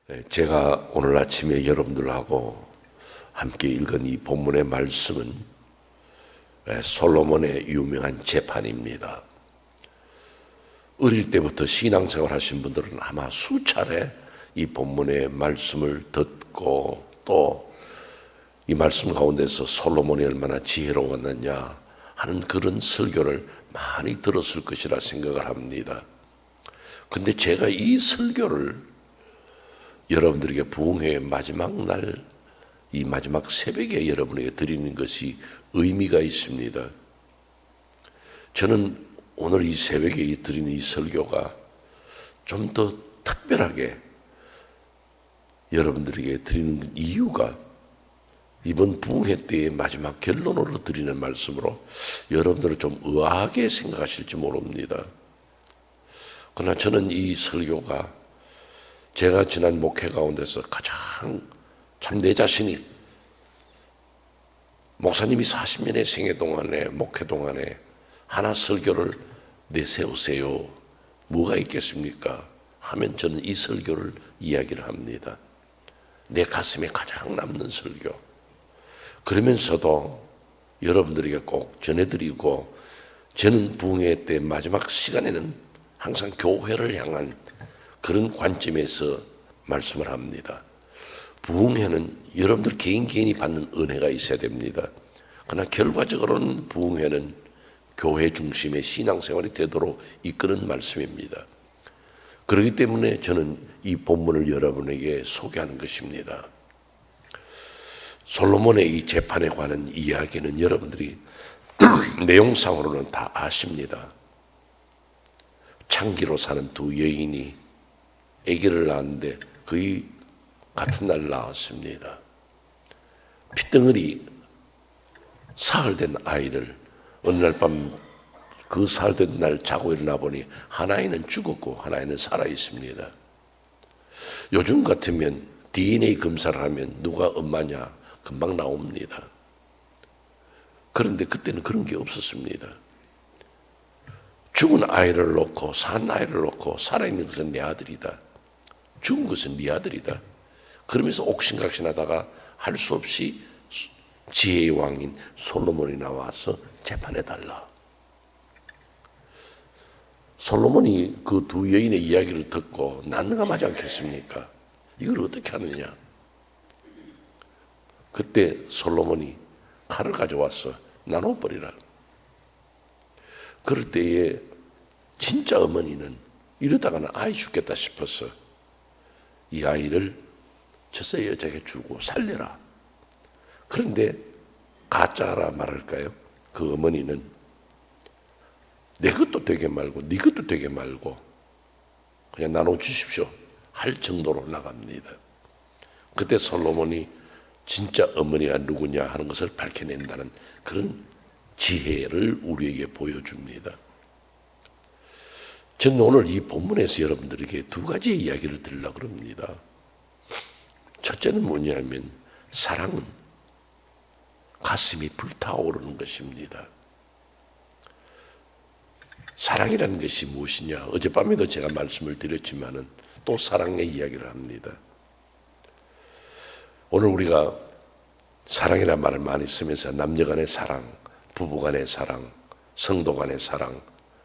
제가 오늘 아침에 여러분들하고 함께 읽은 이 본문의 말씀은 솔로몬의 유명한 재판입니다. 어릴 때부터 신앙생활 하신 분들은 아마 수차례 이 본문의 말씀을 듣고 또 이 말씀 가운데서 솔로몬이 얼마나 지혜로웠느냐 하는 그런 설교를 많이 들었을 것이라 생각을 합니다. 근데 제가 이 설교를 여러분들에게 부흥회의 마지막 날, 이 마지막 새벽에 여러분에게 드리는 것이 의미가 있습니다. 저는 오늘 이 새벽에 드리는 이 설교가 좀 더 특별하게 여러분들에게 드리는 이유가 이번 부흥회 때의 마지막 결론으로 드리는 말씀으로 여러분들은 좀 의아하게 생각하실지 모릅니다. 그러나 저는 이 설교가 제가 지난 목회 가운데서 가장 참 내 자신이 목사님이 40년의 생애 동안에 목회 동안에 하나 설교를 내세우세요. 뭐가 있겠습니까? 하면 저는 이 설교를 이야기를 합니다. 내 가슴에 가장 남는 설교. 그러면서도 여러분들에게 꼭 전해드리고 저는 부흥회 때 마지막 시간에는 항상 교회를 향한 그런 관점에서 말씀을 합니다. 부흥회는 여러분들 개인이 받는 은혜가 있어야 됩니다. 그러나 결과적으로는 부흥회는 교회 중심의 신앙생활이 되도록 이끄는 말씀입니다. 그렇기 때문에 저는 이 본문을 여러분에게 소개하는 것입니다. 솔로몬의 이 재판에 관한 이야기는 여러분들이 내용상으로는 다 아십니다. 창기로 사는 두 여인이 아기를 낳았는데 거의 같은 날 낳았습니다. 핏덩어리 사흘 된 아이를 어느 날 밤 그 사흘 된 날 자고 일어나 보니 하나이는 죽었고 하나이는 살아 있습니다. 요즘 같으면 DNA 검사를 하면 누가 엄마냐 금방 나옵니다. 그런데 그때는 그런 게 없었습니다. 죽은 아이를 놓고 산 아이를 놓고 살아있는 것은 내 아들이다. 죽은 것은 네 아들이다. 그러면서 옥신각신하다가 할 수 없이 지혜의 왕인 솔로몬이 나와서 재판해달라. 솔로몬이 그 두 여인의 이야기를 듣고 난감하지 않겠습니까? 이걸 어떻게 하느냐? 그때 솔로몬이 칼을 가져와서 나눠버리라. 그럴 때에 진짜 어머니는 이러다가는 아이 죽겠다 싶어서 이 아이를 저세 여자에게 주고 살려라. 그런데 가짜라 말할까요? 그 어머니는 내 것도 되게 말고 네 것도 되게 말고 그냥 나눠주십시오 할 정도로 나갑니다. 그때 솔로몬이 진짜 어머니가 누구냐 하는 것을 밝혀낸다는 그런 지혜를 우리에게 보여줍니다. 저는 오늘 이 본문에서 여러분들에게 두 가지 이야기를 드리려고 합니다. 첫째는 뭐냐면 사랑은 가슴이 불타오르는 것입니다. 사랑이라는 것이 무엇이냐? 어젯밤에도 제가 말씀을 드렸지만은 또 사랑의 이야기를 합니다. 오늘 우리가 사랑이라는 말을 많이 쓰면서 남녀 간의 사랑, 부부 간의 사랑, 성도 간의 사랑,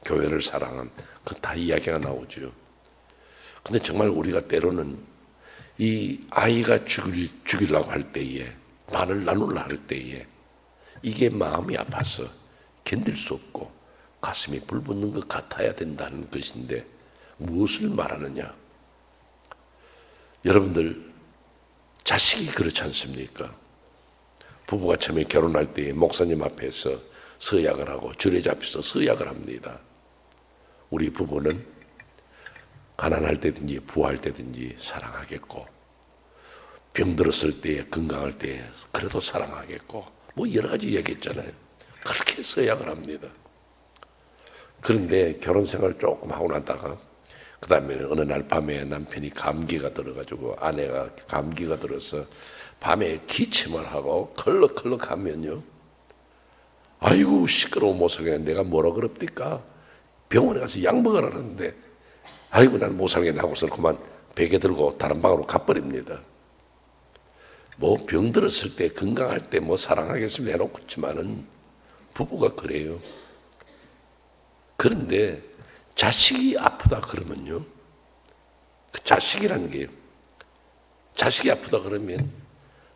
교회를 사랑한 그 다 이야기가 나오죠. 근데 정말 우리가 때로는 이 아이가 죽이려고 할 때에 반을 나누려 할 때에 이게 마음이 아파서 견딜 수 없고 가슴이 불붙는 것 같아야 된다는 것인데 무엇을 말하느냐? 여러분들 자식이 그렇지 않습니까? 부부가 처음에 결혼할 때 목사님 앞에서 서약을 하고 줄에 잡혀서 서약을 합니다. 우리 부부는 가난할 때든지 부할 때든지 사랑하겠고 병들었을 때 건강할 때 그래도 사랑하겠고 뭐 여러 가지 이야기했잖아요. 그렇게 서약을 합니다. 그런데 결혼 생활 조금 하고 나다가 그 다음에 어느 날 밤에 남편이 감기가 들어가지고 아내가 감기가 들어서 밤에 기침을 하고 컬럭컬럭 하면요. 아이고 시끄러워 못 살겠네. 내가 뭐라 그럽니까? 병원에 가서 약 먹으라는데 아이고 난 못 살겠네 하고서 그만 베개 들고 다른 방으로 가버립니다. 뭐 병 들었을 때 건강할 때 뭐 사랑하겠습니다 해놓고 있지만은 부부가 그래요. 그런데 자식이 아프다 그러면요, 그 자식이 아프다 그러면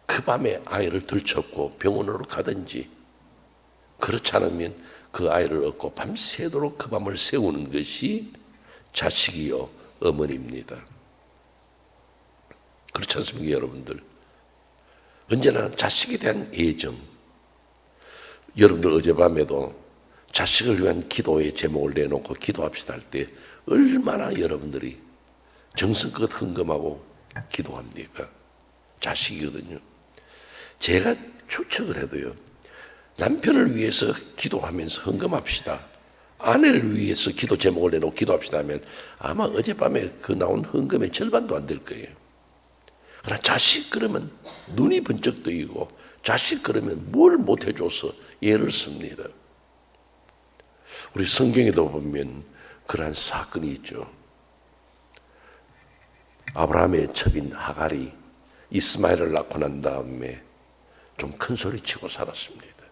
그 밤에 아이를 들쳤고 병원으로 가든지, 그렇지 않으면 그 아이를 얻고 밤새도록 그 밤을 새우는 것이 자식이요 어머니입니다. 그렇지 않습니까 여러분들? 언제나 자식에 대한 애정. 여러분들 어젯밤에도 자식을 위한 기도의 제목을 내놓고 기도합시다 할 때 얼마나 여러분들이 정성껏 헌금하고 기도합니까? 자식이거든요. 제가 추측을 해도요, 남편을 위해서 기도하면서 헌금합시다, 아내를 위해서 기도 제목을 내놓고 기도합시다 하면 아마 어젯밤에 그 나온 헌금의 절반도 안 될 거예요. 그러나 자식 그러면 눈이 번쩍 뜨이고, 자식 그러면 뭘 못해줘서 예를 씁니다. 우리 성경에도 보면 그러한 사건이 있죠. 아브라함의 첩인 하갈이 이스마엘을 낳고 난 다음에 좀 큰 소리 치고 살았습니다.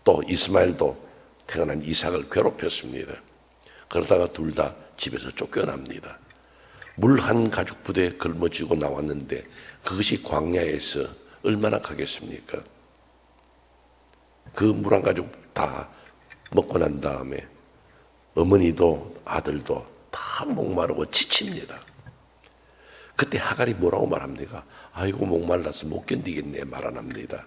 또 이스마엘도 태어난 이삭을 괴롭혔습니다. 그러다가 둘 다 집에서 쫓겨납니다. 물 한 가죽 부대에 걸머쥐고 나왔는데 그것이 광야에서 얼마나 가겠습니까? 그 물 한 가죽 다 먹고 난 다음에 어머니도 아들도 다 목마르고 지칩니다. 그때 하갈이 뭐라고 말합니까? 아이고 목말라서 못 견디겠네 말 안 합니다.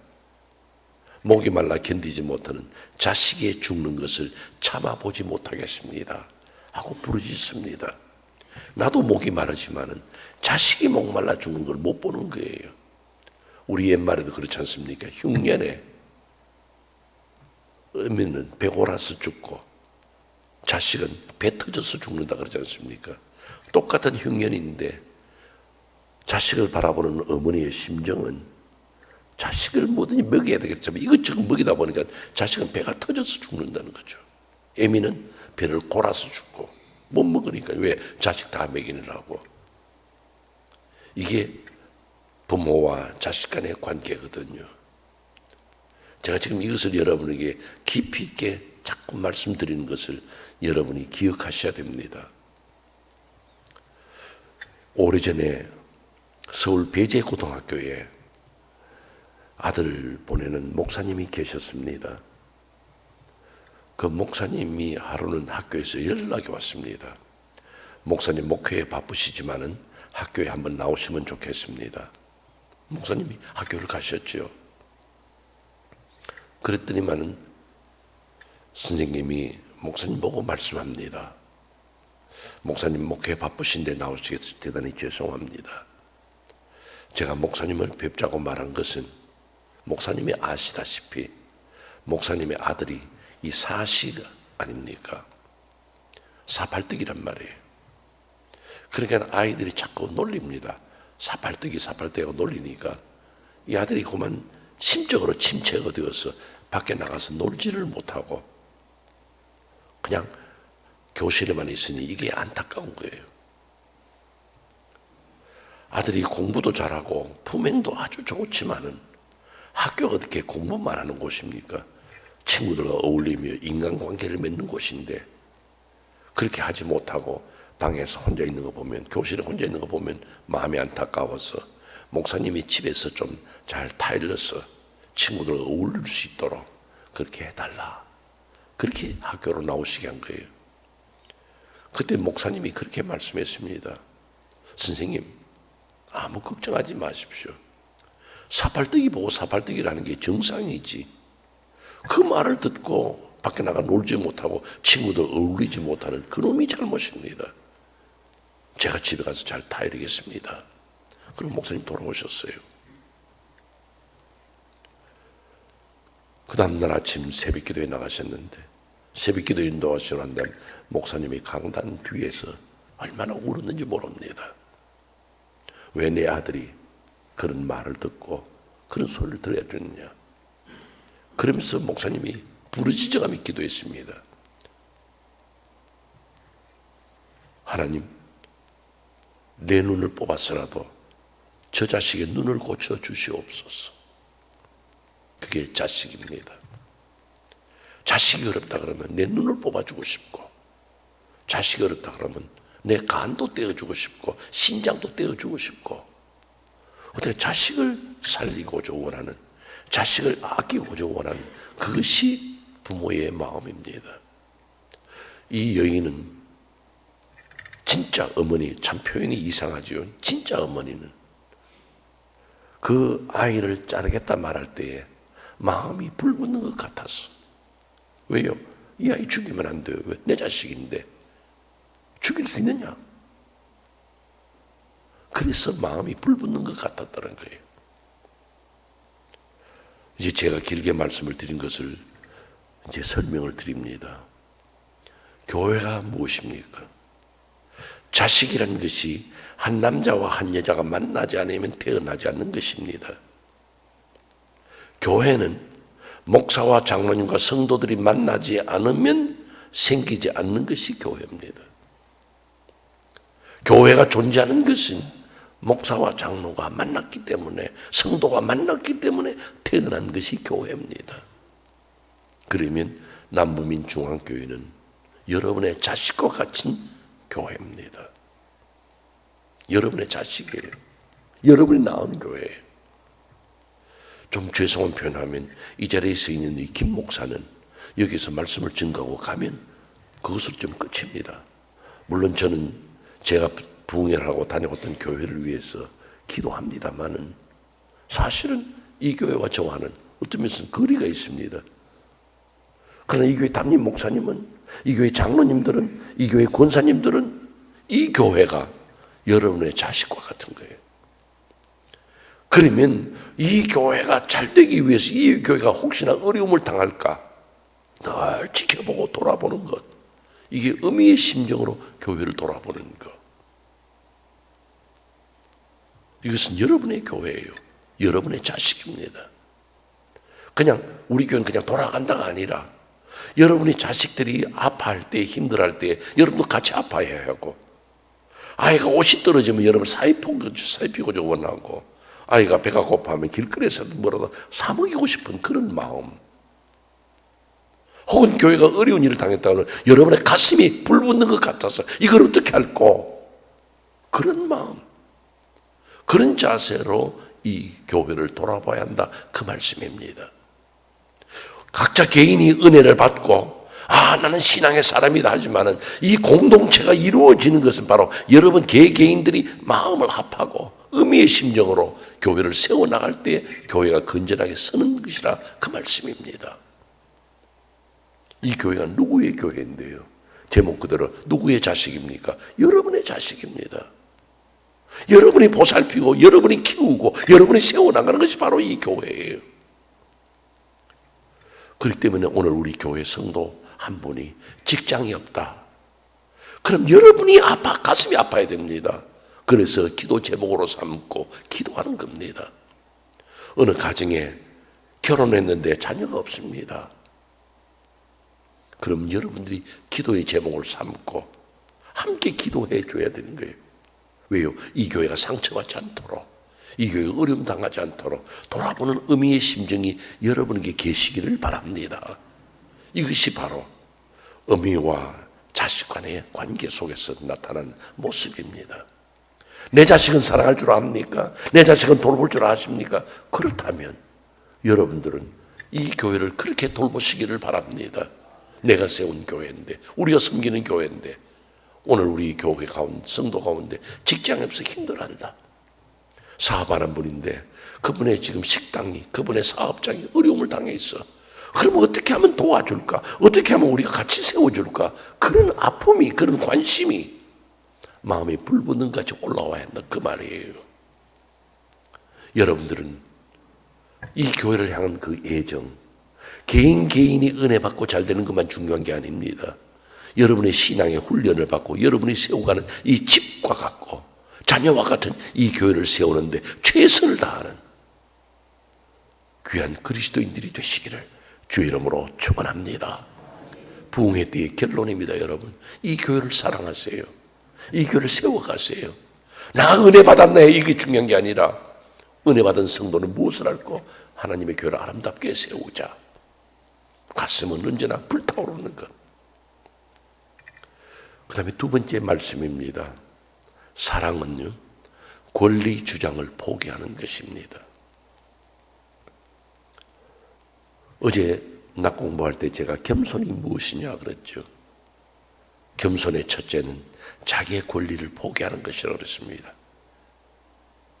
목이 말라 견디지 못하는 자식이 죽는 것을 참아보지 못하겠습니다 하고 부르짖습니다. 나도 목이 마르지만은 자식이 목말라 죽는 걸 못 보는 거예요. 우리 옛말에도 그렇지 않습니까? 흉년에 어머니는 배 골아서 죽고 자식은 배 터져서 죽는다 그러지 않습니까? 똑같은 흉년인데 자식을 바라보는 어머니의 심정은 자식을 뭐든지 먹여야 되겠지만 이것저것 먹이다 보니까 자식은 배가 터져서 죽는다는 거죠. 애미는 배를 골아서 죽고 못 먹으니까 왜 자식 다 먹이느라고. 이게 부모와 자식 간의 관계거든요. 제가 지금 이것을 여러분에게 깊이 있게 자꾸 말씀드리는 것을 여러분이 기억하셔야 됩니다. 오래전에 서울 배재고등학교에 아들을 보내는 목사님이 계셨습니다. 그 목사님이 하루는 학교에서 연락이 왔습니다. 목사님 목회에 바쁘시지만은 학교에 한번 나오시면 좋겠습니다. 목사님이 학교를 가셨죠. 그랬더니만은 선생님이 목사님 보고 말씀합니다. 목사님 목회에 바쁘신데 나오시겠어요? 대단히 죄송합니다. 제가 목사님을 뵙자고 말한 것은 목사님이 아시다시피 목사님의 아들이 이 사시가 아닙니까? 사팔뜨기란 말이에요. 그러니까 아이들이 자꾸 놀립니다. 사팔뜨기가 놀리니까 이 아들이 그만 심적으로 침체가 되어서 밖에 나가서 놀지를 못하고 그냥 교실에만 있으니 이게 안타까운 거예요. 아들이 공부도 잘하고 품행도 아주 좋지만은 학교가 어떻게 공부만 하는 곳입니까? 친구들과 어울리며 인간관계를 맺는 곳인데 그렇게 하지 못하고 방에서 혼자 있는 거 보면, 교실에 혼자 있는 거 보면 마음이 안타까워서 목사님이 집에서 좀 잘 타일러서 친구들과 어울릴 수 있도록 그렇게 해달라. 그렇게 학교로 나오시게 한 거예요. 그때 목사님이 그렇게 말씀했습니다. 선생님, 아무 걱정하지 마십시오. 사팔뜨기 보고 사팔뜨기라는 게 정상이지. 그 말을 듣고 밖에 나가 놀지 못하고 친구들 어울리지 못하는 그놈이 잘못입니다. 제가 집에 가서 잘 타이르겠습니다. 그럼 목사님 돌아오셨어요. 그 다음날 아침 새벽기도에 나가셨는데 새벽기도 인도하시고 난 다음 목사님이 강단 뒤에서 얼마나 울었는지 모릅니다. 왜 내 아들이 그런 말을 듣고 그런 소리를 들어야 되느냐. 그러면서 목사님이 부르짖어가며 내 눈을 뽑았으라도 저 자식의 눈을 고쳐 주시옵소서. 그게 자식입니다. 자식이 어렵다 그러면 내 눈을 뽑아주고 싶고, 자식이 어렵다 그러면 내 간도 떼어주고 싶고, 신장도 떼어주고 싶고, 어떻게 자식을 살리고자 원하는, 자식을 아끼고자 원하는 그것이 부모의 마음입니다. 이 여인은 진짜 어머니, 참 표현이 이상하지요. 진짜 어머니는 그 아이를 자르겠다 말할 때에 마음이 불붙는 것 같았어. 왜요? 이 아이 죽이면 안 돼요. 왜? 내 자식인데 죽일 수 있느냐? 그래서 마음이 불붙는 것 같았다는 거예요. 이제 제가 길게 말씀을 드린 것을 이제 설명을 드립니다. 교회가 무엇입니까? 자식이라는 것이 한 남자와 한 여자가 만나지 않으면 태어나지 않는 것입니다. 교회는 목사와 장로님과 성도들이 만나지 않으면 생기지 않는 것이 교회입니다. 교회가 존재하는 것은 목사와 장로가 만났기 때문에, 성도가 만났기 때문에 태어난 것이 교회입니다. 그러면 남부민중앙교회는 여러분의 자식과 같은 교회입니다. 여러분의 자식이에요. 여러분이 낳은 교회예요. 좀 죄송한 표현하면 이 자리에 서 있는 이 김 목사는 여기서 말씀을 증거하고 가면 그것으로 좀 끝입니다. 물론 저는 제가 부흥회하고 다녀왔던 교회를 위해서 기도합니다만은 사실은 이 교회와 저와는 어떤 면에서는 거리가 있습니다. 그러나 이 교회 담임 목사님은, 이 교회 장로님들은, 이 교회 권사님들은 이 교회가 여러분의 자식과 같은 거예요. 그러면 이 교회가 잘 되기 위해서 이 교회가 혹시나 어려움을 당할까 늘 지켜보고 돌아보는 것, 이게 의미의 심정으로 교회를 돌아보는 것. 이것은 여러분의 교회예요. 여러분의 자식입니다. 그냥 우리 교회는 그냥 돌아간다가 아니라 여러분이 자식들이 아파할 때, 힘들어할 때 여러분도 같이 아파해야 하고, 아이가 옷이 떨어지면 여러분 살피고자 원하고, 아이가 배가 고파하면 길거리에서 뭐라도 사 먹이고 싶은 그런 마음, 혹은 교회가 어려운 일을 당했다면 여러분의 가슴이 불붙는 것 같아서 이걸 어떻게 할꼬, 그런 마음, 그런 자세로 이 교회를 돌아봐야 한다, 그 말씀입니다. 각자 개인이 은혜를 받고 나는 신앙의 사람이다 하지만은 이 공동체가 이루어지는 것은 바로 여러분 개개인들이 마음을 합하고 의미의 심정으로 교회를 세워나갈 때 교회가 건전하게 서는 것이라, 그 말씀입니다. 이 교회가 누구의 교회인데요? 제목 그대로 누구의 자식입니까? 여러분의 자식입니다. 여러분이 보살피고 여러분이 키우고 여러분이 세워나가는 것이 바로 이 교회예요. 그렇기 때문에 오늘 우리 교회 성도 한 분이 직장이 없다. 그럼 여러분이 가슴이 아파야 됩니다. 그래서 기도 제목으로 삼고 기도하는 겁니다. 어느 가정에 결혼했는데 자녀가 없습니다. 그럼 여러분들이 기도의 제목을 삼고 함께 기도해 줘야 되는 거예요. 왜요? 이 교회가 상처받지 않도록, 이 교회가 어려움 당하지 않도록 돌아보는 의미의 심정이 여러분에게 계시기를 바랍니다. 이것이 바로 어미와 자식 간의 관계 속에서 나타난 모습입니다. 내 자식은 사랑할 줄 압니까? 내 자식은 돌볼 줄 아십니까? 그렇다면 여러분들은 이 교회를 그렇게 돌보시기를 바랍니다. 내가 세운 교회인데, 우리가 섬기는 교회인데, 오늘 우리 교회 가운데, 성도 가운데 직장이 없어 힘들어한다. 사업하는 분인데 그분의 지금 식당이, 그분의 사업장이 어려움을 당해 있어. 그러면 어떻게 하면 도와줄까? 어떻게 하면 우리가 같이 세워줄까? 그런 아픔이, 그런 관심이 마음에 불붙는 같이 올라와야 한다, 그 말이에요. 여러분들은 이 교회를 향한 그 애정, 개인이 은혜 받고 잘 되는 것만 중요한 게 아닙니다. 여러분의 신앙의 훈련을 받고 여러분이 세워가는 이 집과 같고 자녀와 같은 이 교회를 세우는데 최선을 다하는 귀한 그리스도인들이 되시기를 주의 이름으로 축원합니다. 부흥회 때의 결론입니다. 여러분, 이 교회를 사랑하세요. 이 교회를 세워가세요. 나 은혜 받았네 이게 중요한 게 아니라 은혜 받은 성도는 무엇을 할고 하나님의 교회를 아름답게 세우자. 가슴은 언제나 불타오르는 것. 그 다음에 두 번째 말씀입니다. 사랑은요, 권리 주장을 포기하는 것입니다. 어제 낮 공부할 때 제가 겸손이 무엇이냐 그랬죠. 겸손의 첫째는 자기의 권리를 포기하는 것이라고 그랬습니다.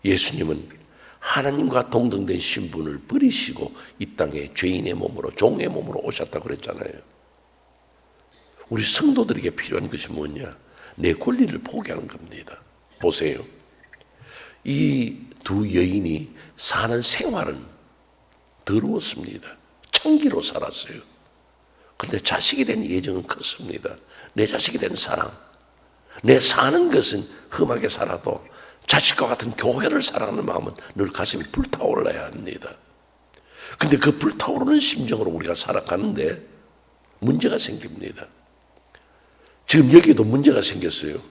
예수님은 하나님과 동등된 신분을 버리시고 이 땅에 죄인의 몸으로 종의 몸으로 오셨다고 그랬잖아요. 우리 성도들에게 필요한 것이 뭐냐? 내 권리를 포기하는 겁니다. 보세요. 이 두 여인이 사는 생활은 더러웠습니다. 청기로 살았어요. 그런데 자식이 된 예정은 컸습니다. 내 자식이 된 사랑. 내 사는 것은 험하게 살아도 자식과 같은 교회를 사랑하는 마음은 늘 가슴이 불타올라야 합니다. 근데 그 불타오르는 심정으로 우리가 살아가는데 문제가 생깁니다. 지금 여기도 문제가 생겼어요.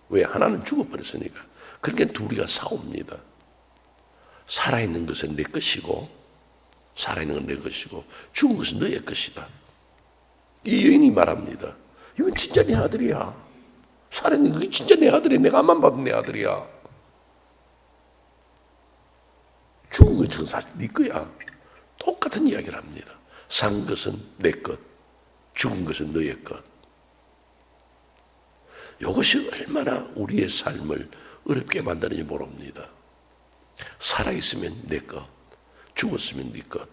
왜? 하나는 죽어버렸으니까. 그러니까 둘이가 싸웁니다. 살아있는 것은 내 것이고 살아있는 건 내 것이고 죽은 것은 너의 것이다. 이 여인이 말합니다. 이건 진짜 내 아들이야. 살아있는 게 진짜 내 아들이야. 내가 암만 봐도 내 아들이야. 죽은 것은 사실 네 거야. 똑같은 이야기를 합니다. 산 것은 내 것, 죽은 것은 너의 것. 이것이 얼마나 우리의 삶을 어렵게 만드는지 모릅니다. 살아있으면 내 것, 죽었으면 네 것.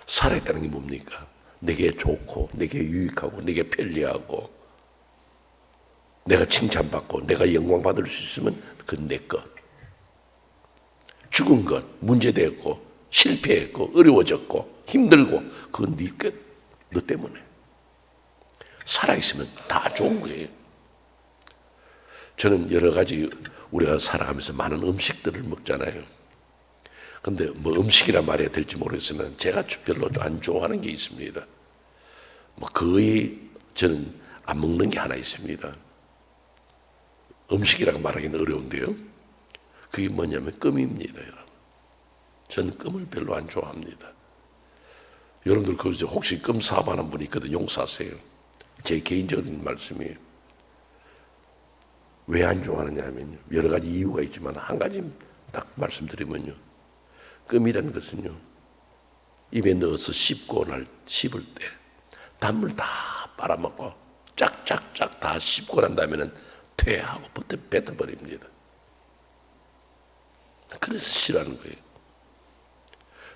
살아있다는 게 뭡니까? 내게 좋고, 내게 유익하고, 내게 편리하고, 내가 칭찬받고, 내가 영광받을 수 있으면 그건 내 것. 죽은 것, 문제되었고, 실패했고, 어려워졌고, 힘들고, 그건 네 것, 너 때문에. 살아있으면 다 좋은 거예요. 저는 여러 가지 우리가 살아가면서 많은 음식들을 먹잖아요. 근데 뭐 음식이라 말해야 될지 모르겠으면 제가 별로 안 좋아하는 게 있습니다. 뭐 거의 저는 안 먹는 게 하나 있습니다. 음식이라고 말하기는 어려운데요. 그게 뭐냐면 껌입니다, 여러분. 저는 껌을 별로 안 좋아합니다. 여러분들 그 혹시 껌 사업하는 분이 있거든 용서하세요. 제 개인적인 말씀이에요. 왜 안 좋아하느냐 하면요. 여러 가지 이유가 있지만 한 가지 딱 말씀드리면요. 껌이라는 것은요. 입에 넣어서 씹고 씹을 때 단물 다 빨아먹고 짝짝짝 다 씹고 난 다음에는 퇴하고 뱉어버립니다. 그래서 싫어하는 거예요.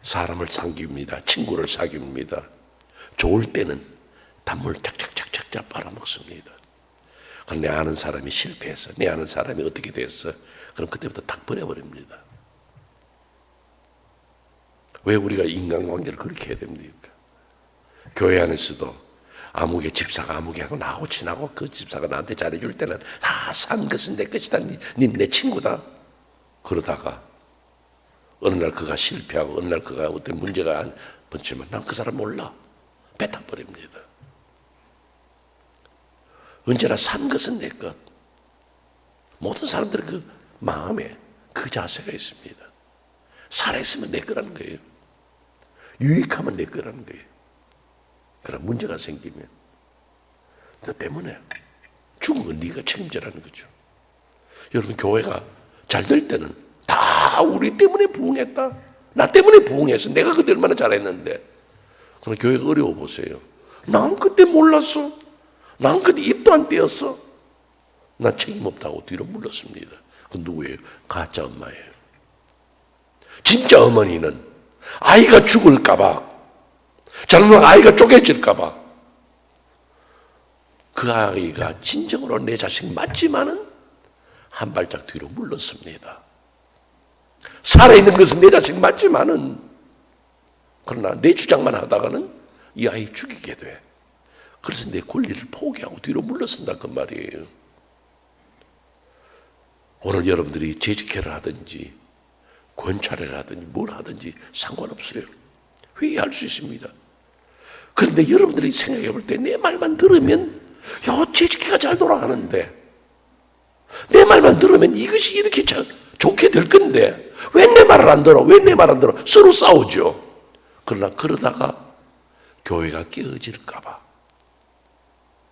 사람을 사귀입니다. 친구를 사귀입니다. 좋을 때는 단물 짝짝짝짝짝 빨아먹습니다. 그럼 내 아는 사람이 실패했어. 내 아는 사람이 어떻게 됐어. 그럼 그때부터 딱 버려버립니다. 왜 우리가 인간관계를 그렇게 해야 됩니까? 교회 안에서도 아무개 집사가 아무개하고 나하고 친하고 그 집사가 나한테 잘해줄 때는 산 것은 내 것이다. 니 내 친구다. 그러다가 어느 날 그가 실패하고 어느 날 그가 어떤 문제가 번지면 난 그 사람 몰라. 뱉어버립니다. 언제나 산 것은 내 것. 모든 사람들의 그 마음에 그 자세가 있습니다. 살아있으면 내 거라는 거예요. 유익하면 내 거라는 거예요. 그럼 문제가 생기면 너 때문에 죽은 건 네가 책임져라는 거죠. 여러분 교회가 잘 될 때는 다 우리 때문에 부흥했다. 나 때문에 부흥했어. 내가 그때 얼마나 잘했는데. 그럼 교회가 어려워 보세요. 난 그때 몰랐어. 난 그때 입도 안 떼었어. 난 책임 없다고 뒤로 물렀습니다. 그 누구예요? 가짜 엄마예요. 진짜 어머니는 아이가 죽을까봐, 잘못하면 아이가 쪼개질까봐 그 아이가 진정으로 내 자식 맞지만은 한 발짝 뒤로 물렀습니다. 살아있는 것은 내 자식 맞지만은 그러나 내 주장만 하다가는 이 아이 죽이게 돼. 그래서 내 권리를 포기하고 뒤로 물러선다 그 말이에요. 오늘 여러분들이 재직회를 하든지 권찰을 하든지 뭘 하든지 상관없어요. 회의할 수 있습니다. 그런데 여러분들이 생각해 볼 때 내 말만 들으면 재직회가 잘 돌아가는데 내 말만 들으면 이것이 이렇게 좋게 될 건데 왜 내 말을 안 들어? 왜 내 말 안 들어? 서로 싸우죠. 그러나 그러다가 교회가 깨어질까 봐,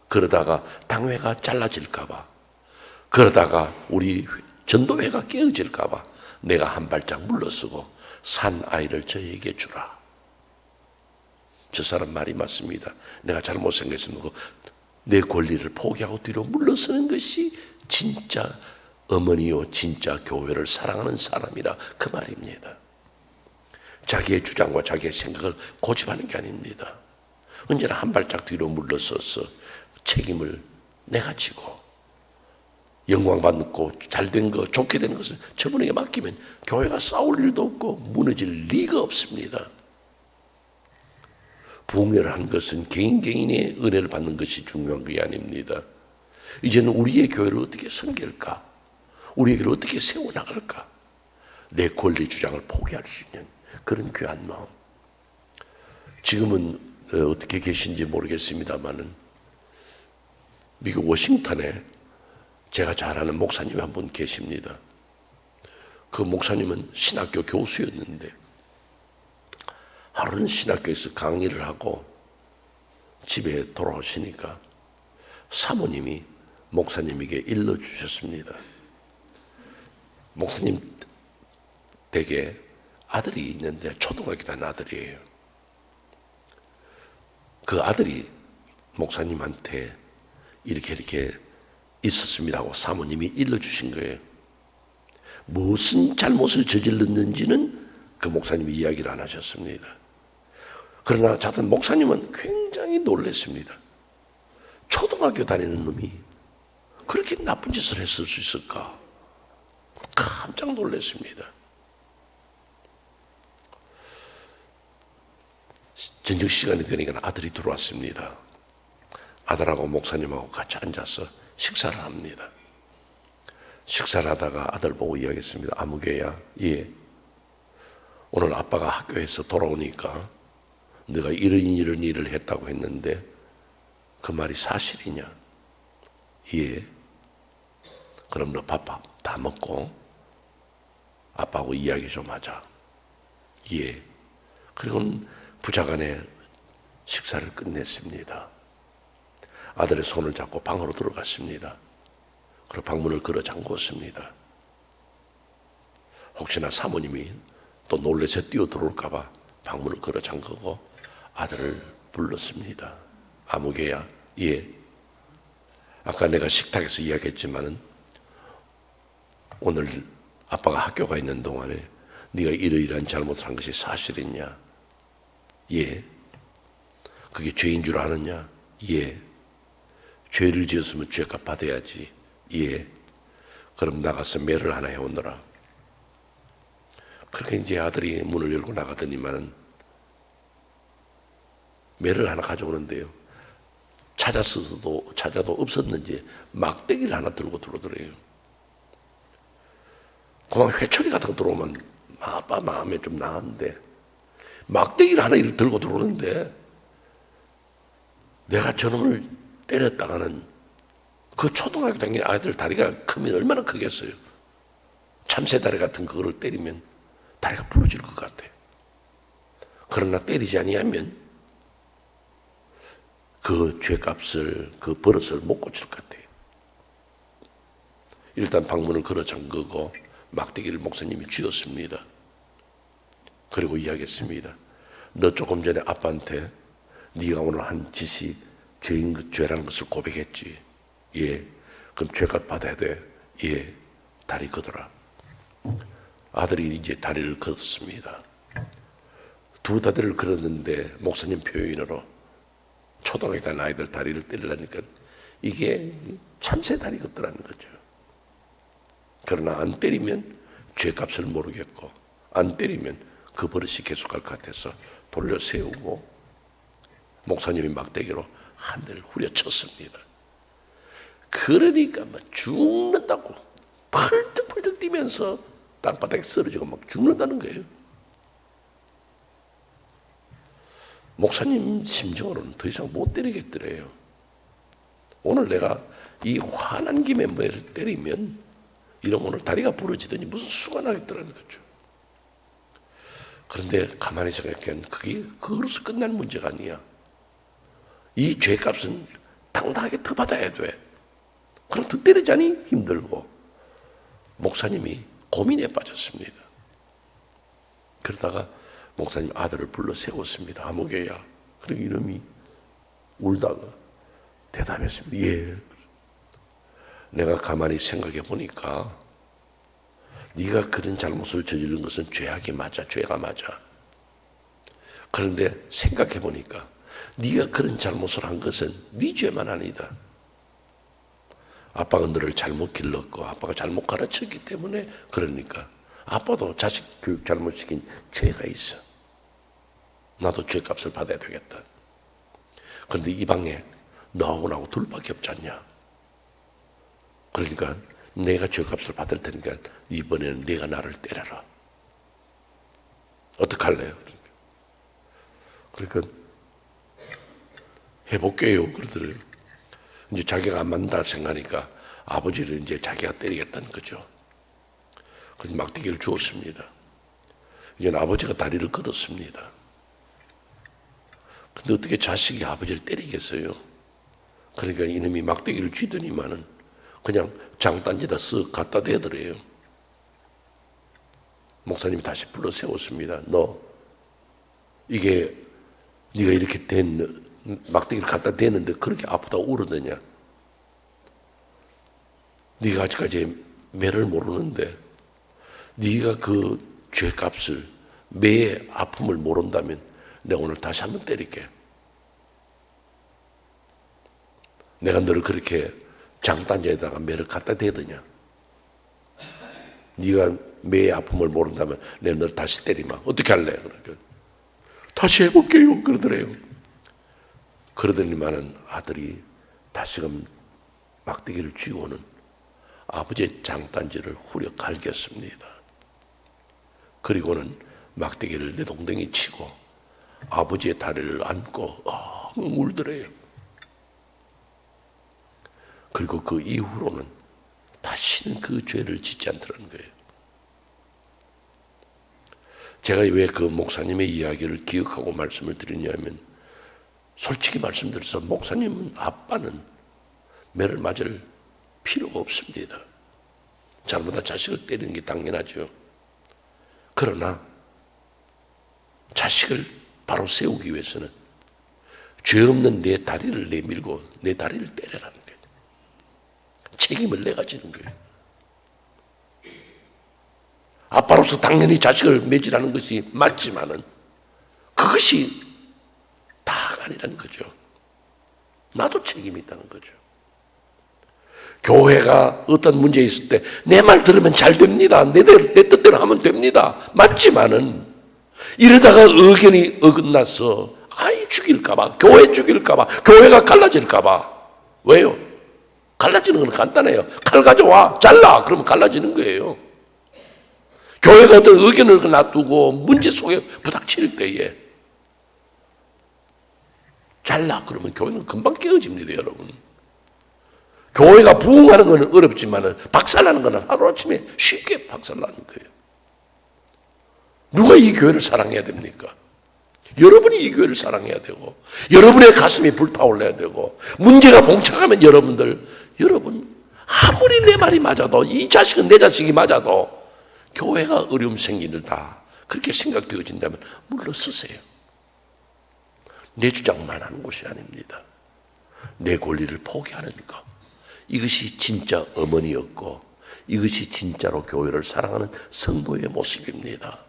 그러다가 당회가 잘라질까 봐, 그러다가 우리 전도회가 깨어질까 봐 내가 한 발짝 물러서고 산 아이를 저에게 주라. 저 사람 말이 맞습니다. 내가 잘못 생각했으면 내 권리를 포기하고 뒤로 물러서는 것이 진짜 어머니요 진짜 교회를 사랑하는 사람이라 그 말입니다. 자기의 주장과 자기의 생각을 고집하는 게 아닙니다. 언제나 한 발짝 뒤로 물러서서 책임을 내가 지고 영광 받고 잘된 거 좋게 되는 것을 저분에게 맡기면 교회가 싸울 일도 없고 무너질 리가 없습니다. 부흥회를 한 것은 개인의 은혜를 받는 것이 중요한 게 아닙니다. 이제는 우리의 교회를 어떻게 섬길까? 우리의 교회를 어떻게 세워나갈까? 내 권리 주장을 포기할 수 있는 그런 귀한 마음. 지금은 어떻게 계신지 모르겠습니다만은 미국 워싱턴에 제가 잘 아는 목사님이 한 분 계십니다. 그 목사님은 신학교 교수였는데 하루는 신학교에서 강의를 하고 집에 돌아오시니까 사모님이 목사님에게 일러주셨습니다. 목사님 댁에 아들이 있는데 초등학교 다니는 아들이에요. 그 아들이 목사님한테 이렇게 있었습니다 하고 사모님이 일러주신 거예요. 무슨 잘못을 저질렀는지는 그 목사님이 이야기를 안 하셨습니다. 그러나 자든 목사님은 굉장히 놀랐습니다. 초등학교 다니는 놈이 그렇게 나쁜 짓을 했을 수 있을까? 깜짝 놀랐습니다. 저녁 시간이 되니까 아들이 들어왔습니다. 아들하고 목사님하고 같이 앉아서 식사를 합니다. 식사를 하다가 아들 보고 이야기했습니다. 아무개야, 예. 오늘 아빠가 학교에서 돌아오니까 네가 이런 일을 했다고 했는데 그 말이 사실이냐? 예. 그럼 너 밥 다 먹고 아빠하고 이야기 좀 하자. 예. 그리고 부자간에 식사를 끝냈습니다. 아들의 손을 잡고 방으로 들어갔습니다. 그리고 방문을 걸어 잠궜습니다. 혹시나 사모님이 또 놀라서 뛰어 들어올까 봐 방문을 걸어 잠그고 아들을 불렀습니다. 아무개야, 예. 아까 내가 식탁에서 이야기했지만은 오늘 아빠가 학교가 있는 동안에 네가 이러이러한 잘못을 한 것이 사실이냐? 예. 그게 죄인 줄 아느냐? 예. 죄를 지었으면 죄값 받아야지. 예. 그럼 나가서 매를 하나 해오너라. 그렇게 이제 아들이 문을 열고 나가더니만은 매를 하나 가져오는데요. 찾아도 없었는지 막대기를 하나 들고 들어오더래요. 그만 회초리 같은 거 들어오면 아빠 마음에 좀 나은데 막대기를 하나 들고 들어오는데 내가 저놈을 때렸다가는 그 초등학교 다니는 아이들 다리가 크면 얼마나 크겠어요. 참새다리 같은 그거를 때리면 다리가 부러질 것 같아. 그러나 때리지 아니하면 그 죄값을, 그 버릇을 못 고칠 것 같아요. 일단 방문을 걸어 잠그고 막대기를 목사님이 쥐었습니다. 그리고 이야기했습니다. 너 조금 전에 아빠한테 네가 오늘 한 짓이 죄라는 것을 고백했지. 예. 그럼 죄값 받아야 돼. 예. 다리 걷어라. 아들이 이제 다리를 걷었습니다. 두 다리를 걸었는데 목사님 표현으로 초등학교 다니는 아이들 다리를 때리려니까 이게 참새 다리 걷더라는 거죠. 그러나 안 때리면 죄값을 모르겠고 안 때리면 그 버릇이 계속할 것 같아서 돌려 세우고 목사님이 막대기로 한 대를 후려쳤습니다. 그러니까 막 죽는다고 펄쩍펄쩍 뛰면서 땅바닥에 쓰러지고 막 죽는다는 거예요. 목사님 심정으로는 더 이상 못 때리겠더래요. 오늘 내가 이 화난 김에 뭐를 때리면 이런 오늘 다리가 부러지더니 무슨 수가 나겠더라는 거죠. 그런데 가만히 생각하면 그게 그거로서 끝날 문제가 아니야. 이 죄값은 당당하게 더 받아야 돼. 그럼 더 때리자니 힘들고. 목사님이 고민에 빠졌습니다. 그러다가 목사님 아들을 불러 세웠습니다. 아무개야. 그리고 이놈이 울다가 대답했습니다. 예. 내가 가만히 생각해 보니까 네가 그런 잘못을 저지른 것은 죄악이 맞아. 죄가 맞아. 그런데 생각해 보니까 네가 그런 잘못을 한 것은 네 죄만 아니다. 아빠가 너를 잘못 길렀고 아빠가 잘못 가르쳤기 때문에 그러니까 아빠도 자식 교육 잘못시킨 죄가 있어. 나도 죄값을 받아야 되겠다. 그런데 이 방에 너하고 나하고 둘밖에 없지 않냐. 그러니까 내가 죄값을 받을 테니까 이번에는 네가 나를 때려라. 어떡할래요? 그러니까 해볼게요. 그러더래요. 이제 자기가 안 맞는다 생각하니까 아버지를 이제 자기가 때리겠다는 거죠. 그래서 막대기를 주었습니다. 이제 아버지가 다리를 걷었습니다. 근데 어떻게 자식이 아버지를 때리겠어요? 그러니까 이놈이 막대기를 쥐더니만은 그냥 장단지에다 쓱 갖다 대더래요. 목사님이 다시 불러 세웠습니다. 너 이게 네가 이렇게 된 막대기를 갖다 대는데 그렇게 아프다고 울었느냐? 네가 아직까지 매를 모르는데 네가 그 죄값을 매의 아픔을 모른다면 내가 오늘 다시 한번 때릴게. 내가 너를 그렇게 장단지에다가 매를 갖다 대더냐? 네가 매의 아픔을 모른다면 내가 너를 다시 때리마. 어떻게 할래? 그러니까 다시 해볼게요. 그러더래요. 그러더니만은 아들이 다시금 막대기를 쥐고는 아버지의 장단지를 후려 갈겼습니다. 그리고는 막대기를 내 동댕이 치고 아버지의 다리를 안고 울더래요. 그리고 그 이후로는 다시는 그 죄를 짓지 않더라는 거예요. 제가 왜 그 목사님의 이야기를 기억하고 말씀을 드리냐면 솔직히 말씀드려서 목사님은 아빠는 매를 맞을 필요가 없습니다. 잘못한 자식을 때리는 게 당연하죠. 그러나 자식을 바로 세우기 위해서는 죄 없는 내 다리를 내밀고 내 다리를 때려라는 거예요. 책임을 내가 지는 거예요. 아빠로서 당연히 자식을 매질하는 것이 맞지만은 그것이 다가 아니라는 거죠. 나도 책임이 있다는 거죠. 교회가 어떤 문제 있을 때 내 말 들으면 잘 됩니다. 내 뜻대로 하면 됩니다. 맞지만은 이러다가 의견이 어긋나서 아이 죽일까봐, 교회 죽일까봐, 교회가 갈라질까봐. 왜요? 갈라지는 건 간단해요. 칼 가져와, 잘라. 그러면 갈라지는 거예요. 교회가 어떤 의견을 놔두고 문제 속에 부닥칠 때에 잘라. 그러면 교회는 금방 깨어집니다, 여러분. 교회가 부흥하는 건 어렵지만 박살나는 건 하루아침에 쉽게 박살나는 거예요. 누가 이 교회를 사랑해야 됩니까? 여러분이 이 교회를 사랑해야 되고 여러분의 가슴이 불타올라야 되고 문제가 봉착하면 여러분 아무리 내 말이 맞아도 이 자식은 내 자식이 맞아도 교회가 어려움 생기는다 그렇게 생각되어진다면 물러서세요. 내 주장만 하는 것이 아닙니다. 내 권리를 포기하는 것, 이것이 진짜 어머니였고 이것이 진짜로 교회를 사랑하는 성도의 모습입니다.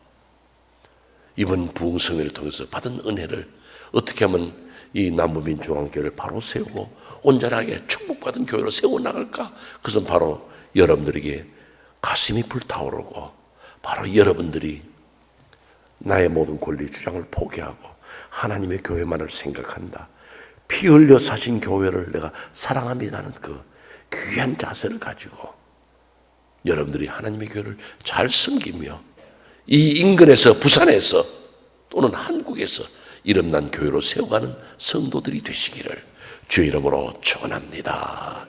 이번 부흥성회를 통해서 받은 은혜를 어떻게 하면 이 남부민중앙교회를 바로 세우고 온전하게 축복받은 교회로 세워나갈까? 그것은 바로 여러분들에게 가슴이 불타오르고 바로 여러분들이 나의 모든 권리 주장을 포기하고 하나님의 교회만을 생각한다. 피 흘려 사신 교회를 내가 사랑합니다는 그 귀한 자세를 가지고 여러분들이 하나님의 교회를 잘 섬기며 이 인근에서 부산에서 또는 한국에서 이름난 교회로 세워가는 성도들이 되시기를 주의 이름으로 축원합니다.